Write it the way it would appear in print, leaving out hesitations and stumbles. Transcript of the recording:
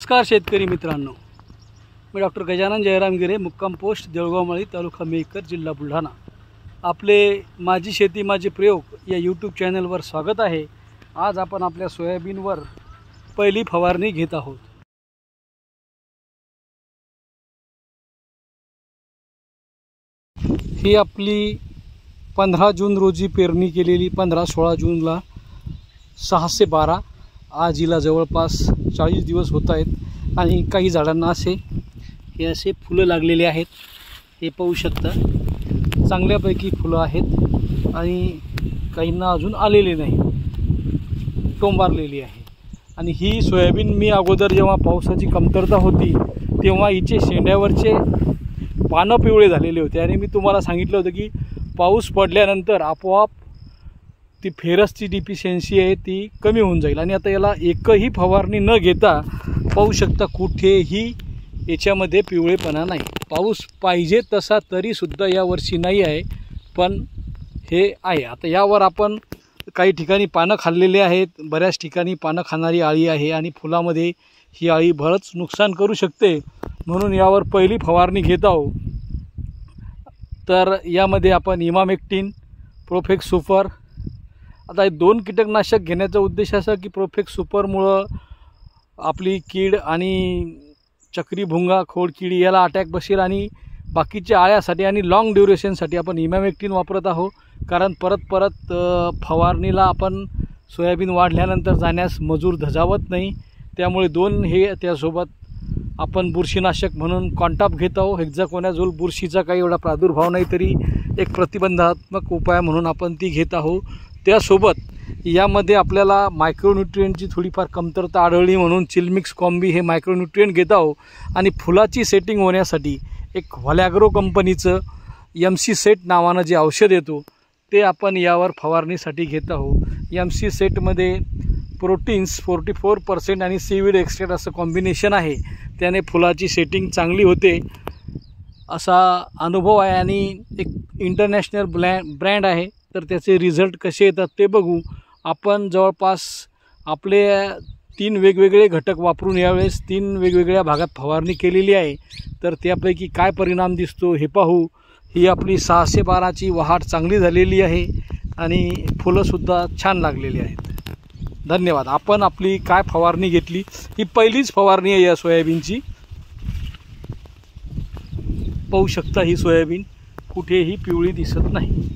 नमस्कार शेतकरी मित्रांनो, मी डॉक्टर गजानन जयराम गिरे, मुक्काम पोस्ट देऊळगावमळी, तालुका मेकर, जिल्हा बुलढाणा. आपले माझी शेती माझे प्रयोग या यूट्यूब चॅनलवर स्वागत आहे. आज आपण आपल्या सोयाबीनवर पहिली फवारणी घेत आहोत. ही आपली 15 जून रोजी पेरणी केलेली, 15-16 जूनला 6 ते 12, आज हिला जवळपास 40 दिवस होत आहेत. आणि काही झाडांना असे फुलं लागलेले आहेत. हे पाहू शकता, चांगल्यापैकी फुलं आहेत आणि काहींना अजून आलेले नाही, टोंबारलेली आहे. आणि ही सोयाबीन मी अगोदर जेव्हा पावसाची कमतरता होती तेव्हा हिचे शेंड्यावरचे पानं पिवळे झालेले होते आणि मी तुम्हाला सांगितलं होतं की पाऊस पडल्यानंतर आपोआप ती फेरसची डिफिशियन्सी आहे ती कमी होऊन जाईल. आणि आता याला एकही फवारणी न घेता पाहू शकता, कुठेही याच्यामध्ये पिवळेपणा नाही. पाऊस पाहिजे तसा तरीसुद्धा यावर्षी नाही आहे, पण हे आहे. आता यावर आपण काही ठिकाणी पानं खाल्लेले आहेत, बऱ्याच ठिकाणी पानं खाणारी आळी आहे आणि फुलामध्ये ही आळी बरंच नुकसान करू शकते. म्हणून यावर पहिली फवारणी घेत आहोत. तर यामध्ये आपण इमामेक्टिन, प्रोफेक्स सुपर, आता हे 2 कीटकनाशक घेण्याचा उद्देश असा की प्रोफेक्स सुपरमुळं आपली कीड आणि चक्री भुंगा, खोडकिडी याला अटॅक बसेल आणि बाकीच्या आळ्यासाठी आणि लॉंग ड्युरेशनसाठी आपण इमामेक्टिन वापरत आहोत. कारण परत फवारणीला आपण सोयाबीन वाढल्यानंतर जाण्यास मजूर धजावत नाही. त्यामुळे 2 हे त्यासोबत आपण बुरशीनाशक म्हणून कॉन्टाप घेत आहोत. हेक्झाकोनाझोल बुरशीचा काही एवढा प्रादुर्भाव नाही, तरी एक प्रतिबंधात्मक उपाय म्हणून आपण ती घेत आहोत. त्यासोबत यामध्ये आपल्याला मायक्रोन्यूट्रिएंटची थोडीफार कमतरता आढळली म्हणून चिलमिक्स कॉम्बी हे मायक्रोन्यूट्रिएंट घेत आहोत. आणि फुलाची सेटिंग होण्यासाठी एक व्हॅलॅग्रो कंपनीचं MC सेट नावानं जे औषध येतो ते आपण यावर फवारणीसाठी घेत आहोत. MC सेटमध्ये प्रोटीन्स 44% आणि सीवीड एक्स्ट्रॅक्ट असं कॉम्बिनेशन आहे. त्याने फुलाची सेटिंग चांगली होते असा अनुभव आहे आणि एक इंटरनॅशनल ब्रँड आहे. तर त्याचे रिझल्ट कसे येतात ते बघू. आपण जवळपास आपले 3 वेगवेगळे घटक वापरून यावेळेस 3 वेगवेगळ्या भागात फवारणी केलेली आहे. तर त्यापैकी काय परिणाम दिसतो हे पाहू. ही आपली 612ची वहाट चांगली झालेली आहे आणि फुलंसुद्धा छान लागलेली आहेत. धन्यवाद. आपण आपली काय फवारणी घेतली, ही पहिलीच फवारणी आहे या सोयाबीनची. पाहू शकता, ही सोयाबीन कुठेही पिवळी दिसत नाही.